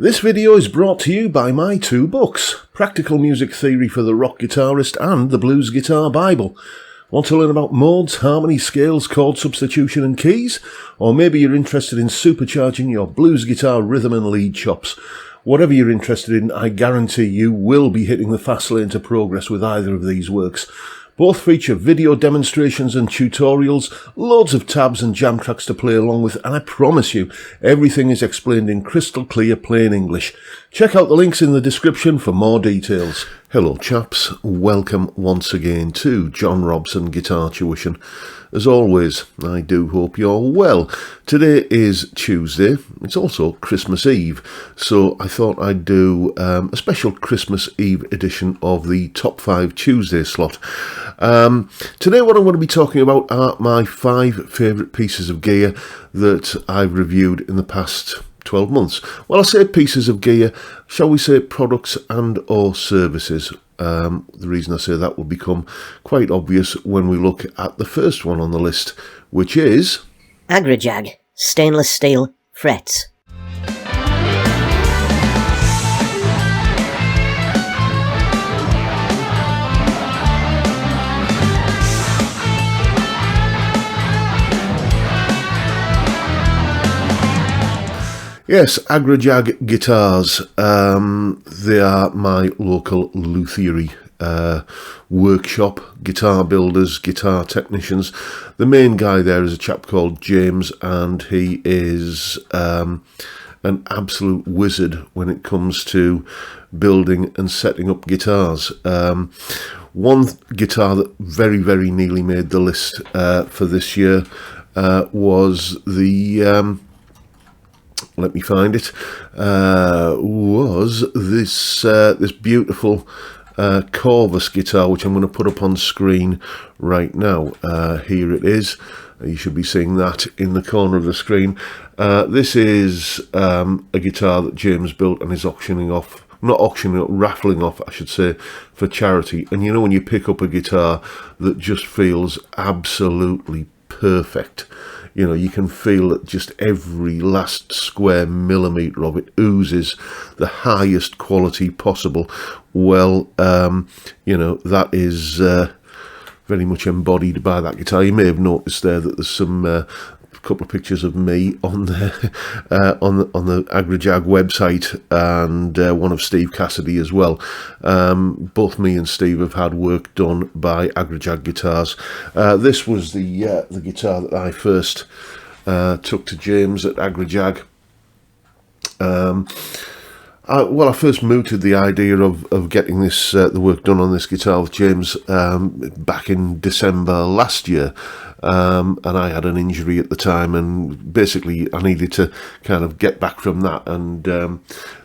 This video is brought to you by my two books, Practical Music Theory for the Rock Guitarist and The Blues Guitar Bible. Want to learn about modes, harmony, scales, chord substitution and keys? Or maybe you're interested in supercharging your blues guitar rhythm and lead chops. Whatever you're interested in, I guarantee you will be hitting the fast lane to progress with either of these works. Both feature video demonstrations and tutorials, loads of tabs and jam tracks to play along with, and I promise you, everything is explained in crystal clear plain English. Check out the links in the description for more details. Hello chaps, welcome once again to John Robson Guitar Tuition. As always, I do hope you're well. Today is Tuesday, it's also Christmas Eve, so I thought I'd do a special Christmas Eve edition of the Top 5 Tuesday slot. Today what I'm going to be talking about are my 5 favourite pieces of gear that I've reviewed in the past 12 months. Well, I say pieces of gear, shall we say products and or services. The reason I say that will become quite obvious when we look at the first one on the list, which is Agaraj stainless steel frets. Yes, Agaraj Guitars. They are my local luthiery workshop, guitar builders, guitar technicians. The main guy there is a chap called James, and he is an absolute wizard when it comes to building and setting up guitars. One guitar that very nearly made the list for this year was the... let me find it, was this beautiful Corvus guitar, which I'm going to put up on screen right now. Here it is. You should be seeing that in the corner of the screen. This is a guitar that James built and is raffling off, I should say, for charity. And you know when you pick up a guitar that just feels absolutely perfect, you know, you can feel that just every last square millimetre of it oozes the highest quality possible. Well, you know, that is very much embodied by that guitar. You may have noticed there that there's some couple of pictures of me on the on the Agaraj website, and one of Steve Cassidy as well. Both me and Steve have had work done by Agaraj Guitars. This was the guitar that I first took to James at Agaraj. I first mooted the idea of getting this the work done on this guitar with James back in December last year, and I had an injury at the time, and basically I needed to kind of get back from that, and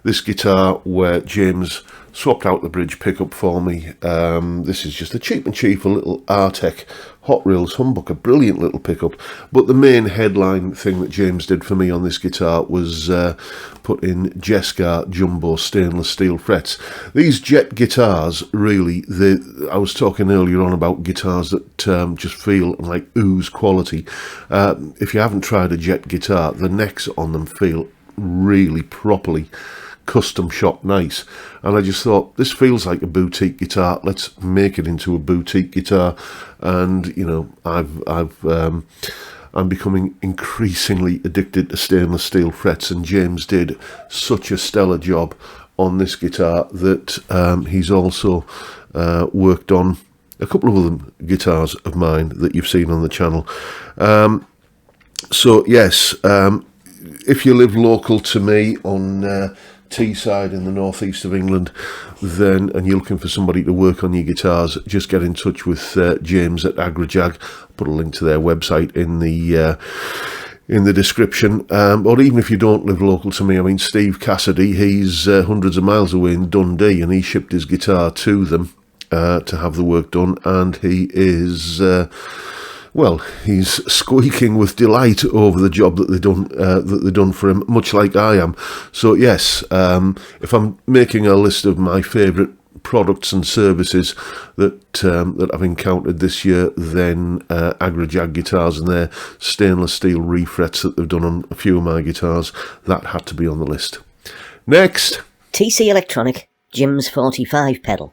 this guitar where James swapped out the bridge pickup for me. This is just a cheap and cheerful little Artec Hot Reels humbucker, brilliant little pickup. But the main headline thing that James did for me on this guitar was put in Jescar Jumbo stainless steel frets. These Jet guitars, really, I was talking earlier on about guitars that just feel like ooze quality. If you haven't tried a Jet guitar, the necks on them feel really properly custom shop nice, and I just thought, this feels like a boutique guitar, let's make it into a boutique guitar. And you know, I'm becoming increasingly addicted to stainless steel frets, and James did such a stellar job on this guitar that he's also worked on a couple of other guitars of mine that you've seen on the channel. So yes, if you live local to me on Teesside in the northeast of England, then, and you're looking for somebody to work on your guitars, just get in touch with James at Agaraj. Put a link to their website in the description. Or even if you don't live local to me, I mean, Steve Cassidy, he's hundreds of miles away in Dundee, and he shipped his guitar to them to have the work done, and he is well, he's squeaking with delight over the job that they've done for him, much like I am. So yes, if I'm making a list of my favourite products and services that I've encountered this year, then Agaraj Guitars and their stainless steel refrets that they've done on a few of my guitars, that had to be on the list. Next. TC Electronic Jim's 45 pedal.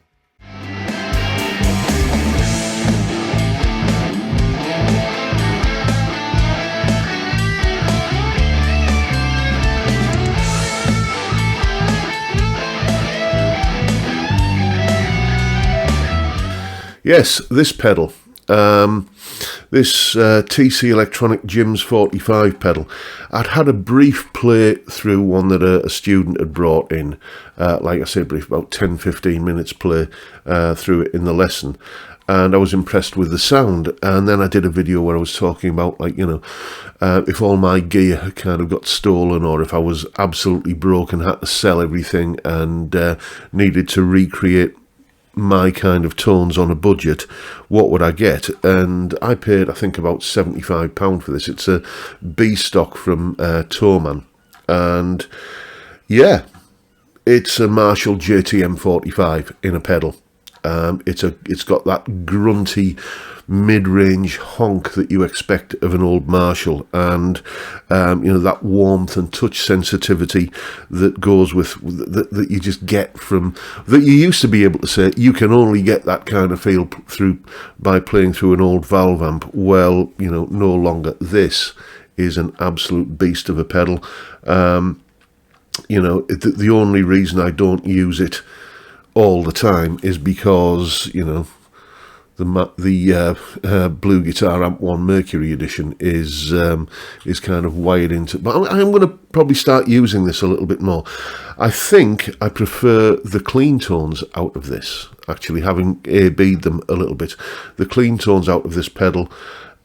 Yes, this pedal. This TC Electronic Jim's 45 pedal. I'd had a brief play through one that a student had brought in. Like I said, brief, about 10-15 minutes play through it in the lesson. And I was impressed with the sound. And then I did a video where I was talking about, like, you know, if all my gear had kind of got stolen, or if I was absolutely broke and had to sell everything and needed to recreate my kind of tones on a budget, what would I get? And I paid, I think, about £75 for this. It's a B stock from Toman, and yeah, it's a Marshall JTM 45 in a pedal. It's got that grunty mid-range honk that you expect of an old Marshall, and you know, that warmth and touch sensitivity that goes with that you just get from that. You used to be able to say you can only get that kind of feel through by playing through an old valve amp. Well, you know, no longer. This is an absolute beast of a pedal. You know, the only reason I don't use it all the time is because, you know, the Blue Guitar Amp 1 Mercury Edition is kind of wired into. But I'm going to probably start using this a little bit more. I think I prefer the clean tones out of this. Actually, having A-B'd them a little bit, the clean tones out of this pedal.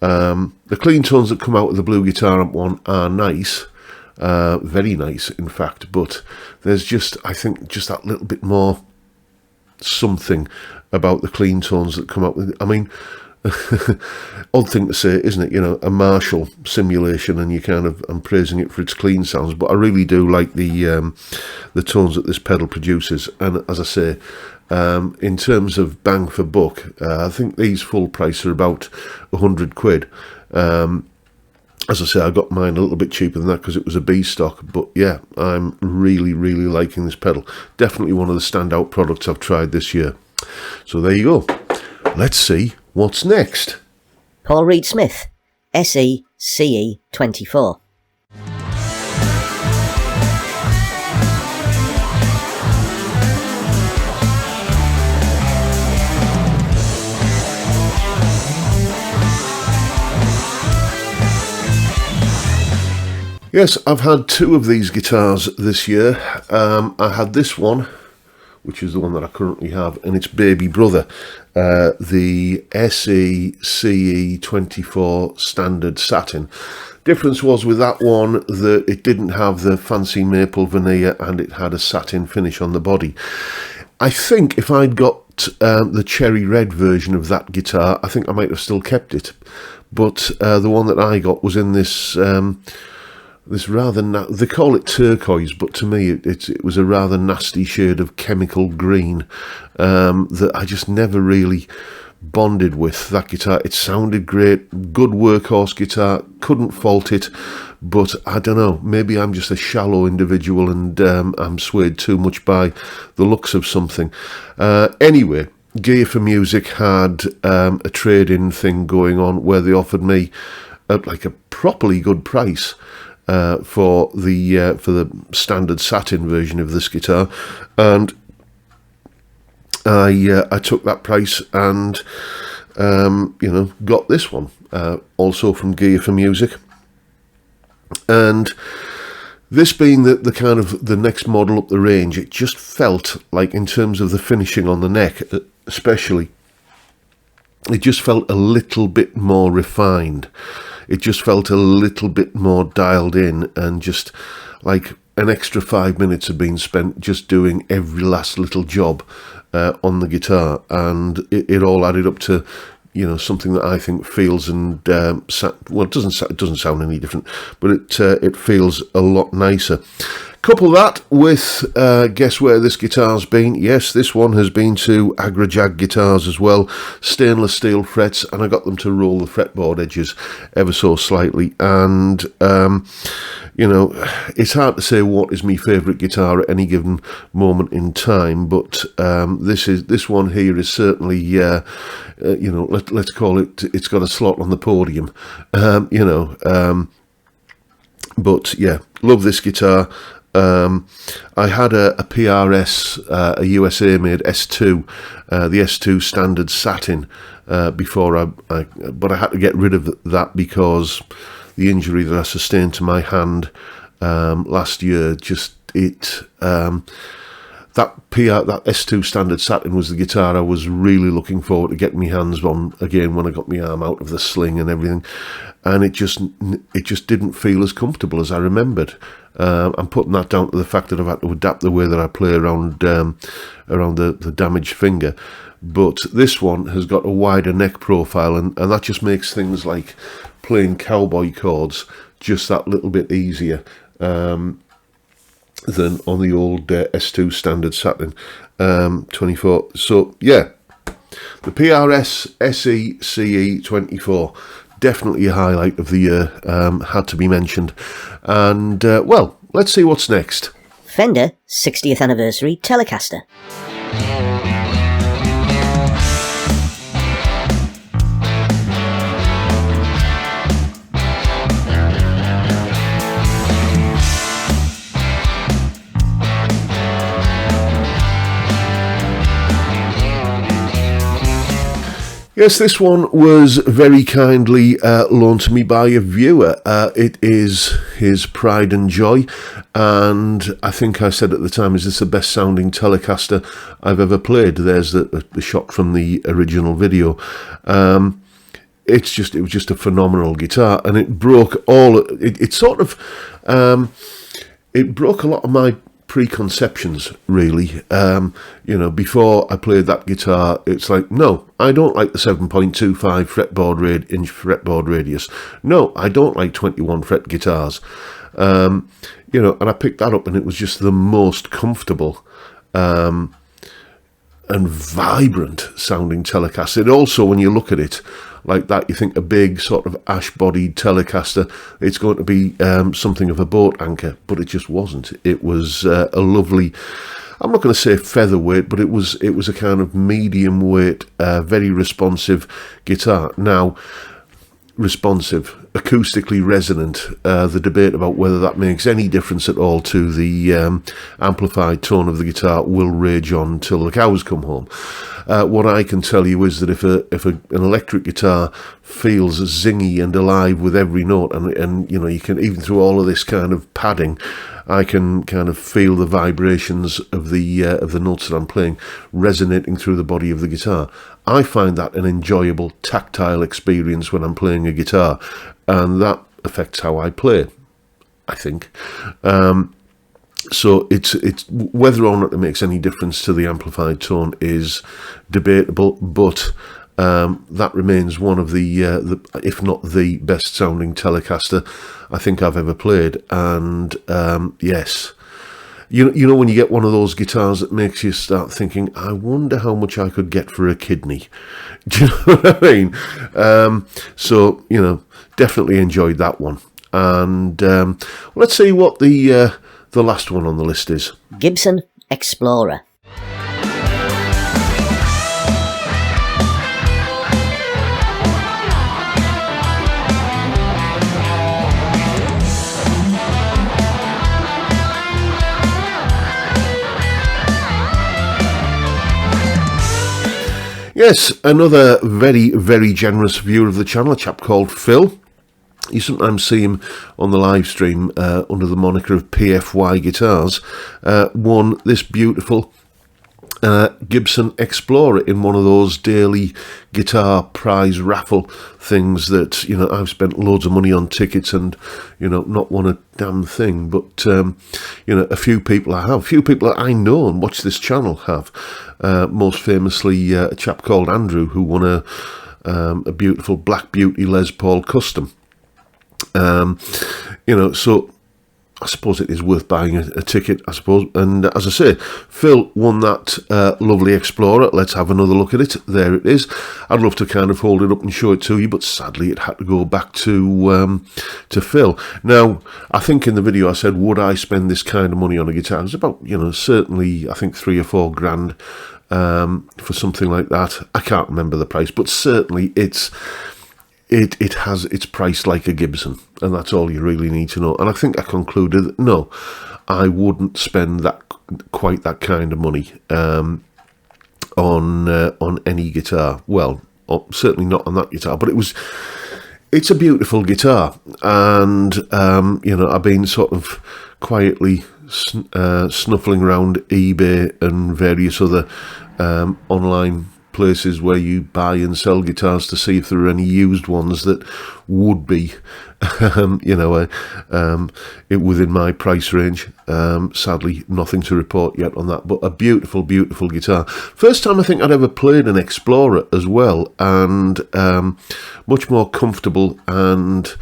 The clean tones that come out of the Blue Guitar Amp 1 are nice, very nice, in fact. But there's just, I think, just that little bit more something about the clean tones that come up with it. I mean, odd thing to say, isn't it? You know, a Marshall simulation, and you kind of, I'm praising it for its clean sounds, but I really do like the tones that this pedal produces. And as I say, in terms of bang for buck, I think these full price are about £100. As I say, I got mine a little bit cheaper than that because it was a B stock. But yeah, I'm really, really liking this pedal. Definitely one of the standout products I've tried this year. So there you go. Let's see what's next. Paul Reed Smith SE CE 24. Yes, I've had two of these guitars this year. I had this one, which is the one that I currently have, and its baby brother, the SE CE 24 Standard Satin. Difference was with that one that it didn't have the fancy maple veneer and it had a satin finish on the body. I think if I'd got the cherry red version of that guitar, I think I might have still kept it. But the one that I got was in this this rather, they call it turquoise, but to me it was a rather nasty shade of chemical green that I just never really bonded with. That guitar, it sounded great, good workhorse guitar, couldn't fault it, but I don't know, maybe I'm just a shallow individual and I'm swayed too much by the looks of something. Anyway, Gear for Music had a trade-in thing going on where they offered me like a properly good price for the standard satin version of this guitar, and I took that price and you know, got this one also from Gear for Music. And this being the kind of the next model up the range, it just felt like, in terms of the finishing on the neck especially, it just felt a little bit more refined. It just felt a little bit more dialed in, and just like an extra 5 minutes had been spent just doing every last little job on the guitar, and it all added up to, you know, something that I think feels and well, it doesn't sound any different, but it feels a lot nicer. Couple that with, guess where this guitar's been? Yes, this one has been to Agaraj Guitars as well. Stainless steel frets, and I got them to roll the fretboard edges ever so slightly. And, you know, it's hard to say what is my favourite guitar at any given moment in time, but this one here is certainly, you know, let's call it, it's got a slot on the podium, you know. But yeah, love this guitar. I had a PRS, a USA made S2, the S2 standard satin, before but I had to get rid of that because the injury that I sustained to my hand last year, that S2 standard satin was the guitar I was really looking forward to getting my hands on again when I got my arm out of the sling and everything, and it just didn't feel as comfortable as I remembered. I'm putting that down to the fact that I've had to adapt the way that I play around the damaged finger. But this one has got a wider neck profile, and that just makes things like playing cowboy chords just that little bit easier than on the old S2 standard satin 24. So yeah, the PRS SE CE 24, definitely a highlight of the year, had to be mentioned. And well, let's see what's next. Fender 60th Anniversary Telecaster. Yes, this one was very kindly loaned to me by a viewer. It is his pride and joy, and I think I said at the time, is this the best sounding Telecaster I've ever played? There's the shot from the original video. It was just a phenomenal guitar, and it broke it broke a lot of my preconceptions, really. You know, before I played that guitar, it's like, no, I don't like the 7.25 inch fretboard radius. No, I don't like 21 fret guitars. You know, and I picked that up, and it was just the most comfortable and vibrant sounding Telecaster. It also, when you look at it like that, you think a big sort of ash-bodied Telecaster, it's going to be something of a boat anchor, but it just wasn't. It was a lovely, I'm not going to say featherweight, but it was a kind of medium weight, very responsive guitar. Now, responsive, acoustically resonant, the debate about whether that makes any difference at all to the amplified tone of the guitar will rage on till the cows come home. What I can tell you is that if an electric guitar feels zingy and alive with every note, and you know, you can, even through all of this kind of padding, I can kind of feel the vibrations of the notes that I'm playing resonating through the body of the guitar. I find that an enjoyable tactile experience when I'm playing a guitar, and that affects how I play, I think. So it's whether or not it makes any difference to the amplified tone is debatable, but that remains one of the if not the best sounding Telecaster I think I've ever played. And yes, you know when you get one of those guitars that makes you start thinking, I wonder how much I could get for a kidney. Do you know what I mean? So, you know, definitely enjoyed that one. And let's see what the last one on the list is. Gibson Explorer. Yes, another very, very generous viewer of the channel, a chap called Phil. You sometimes see him on the live stream under the moniker of PFY Guitars. Won this beautiful Gibson Explorer in one of those daily guitar prize raffle things that, you know, I've spent loads of money on tickets and, you know, not won a damn thing. But, you know, a few people that I know and watch this channel have. Most famously, a chap called Andrew, who won a beautiful Black Beauty Les Paul Custom. You know, so I suppose it is worth buying a ticket, I suppose. And as I say, Phil won that lovely Explorer. Let's have another look at it. There it is. I'd love to kind of hold it up and show it to you, but sadly it had to go back to Phil. Now, I think in the video I said, would I spend this kind of money on a guitar? It's about, certainly, I think 3 or 4 grand for something like that. I can't remember the price, but certainly it's priced like a Gibson, and that's all you really need to know. And I think I concluded that no, I wouldn't spend quite that kind of money on any guitar. Well, certainly not on that guitar. But it's a beautiful guitar, and I've been sort of quietly snuffling around eBay and various other online places where you buy and sell guitars to see if there are any used ones that would be within my price range. Sadly, nothing to report yet on that, but a beautiful guitar. First time I think I'd ever played an Explorer as well, and much more comfortable and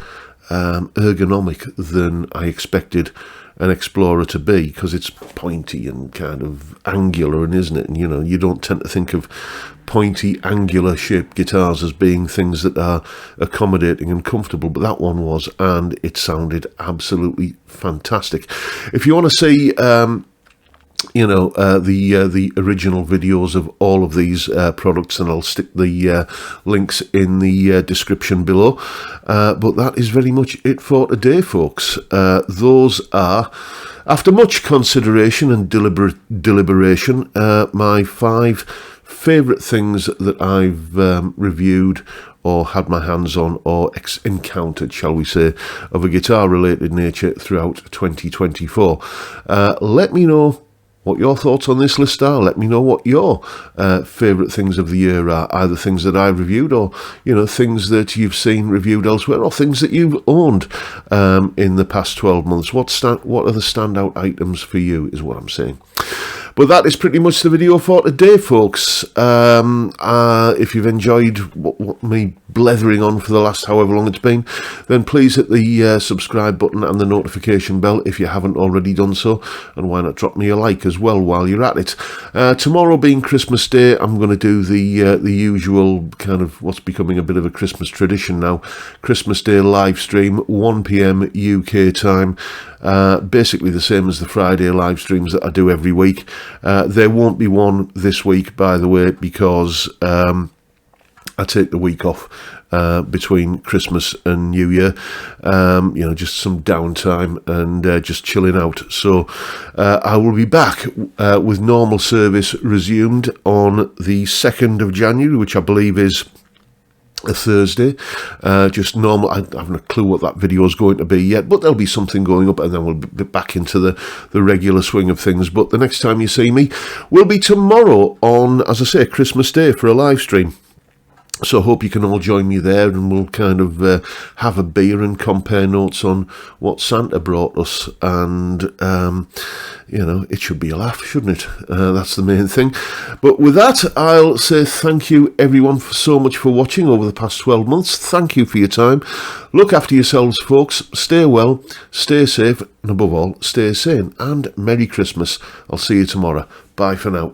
ergonomic than I expected an Explorer to be, because it's pointy and kind of angular, and isn't it? And you don't tend to think of pointy, angular shaped guitars as being things that are accommodating and comfortable, but that one was, and it sounded absolutely fantastic. If you want to see the original videos of all of these products, and I'll stick the links in the description below. But that is very much it for today, folks. Those are, after much consideration and deliberation, my 5 favourite things that I've reviewed or had my hands on or encountered, shall we say, of a guitar-related nature throughout 2024. Let me know what your thoughts on this list are. Let me know what your favourite things of the year are, either things that I've reviewed or, things that you've seen reviewed elsewhere, or things that you've owned in the past 12 months. What are the standout items for you, is what I'm saying. But that is pretty much the video for today, folks. If you've enjoyed what me blethering on for the last however long it's been, then please hit the subscribe button and the notification bell if you haven't already done so, and why not drop me a like as well while you're at it. Tomorrow being Christmas Day, I'm going to do the usual kind of what's becoming a bit of a Christmas tradition now, Christmas Day live stream, 1 PM UK time. Basically the same as the Friday live streams that I do every week. There won't be one this week, by the way, because I take the week off between Christmas and New Year, just some downtime and just chilling out. So I will be back with normal service resumed on the 2nd of January, which I believe is a Thursday. Just normal. I haven't a clue what that video is going to be yet, but there'll be something going up, and then we'll be back into the regular swing of things. But the next time you see me will be tomorrow on, as I say, Christmas Day for a live stream. So I hope you can all join me there, and we'll kind of have a beer and compare notes on what Santa brought us. And, it should be a laugh, shouldn't it? That's the main thing. But with that, I'll say thank you, everyone, so much for watching over the past 12 months. Thank you for your time. Look after yourselves, folks. Stay well, stay safe, and above all, stay sane. And Merry Christmas. I'll see you tomorrow. Bye for now.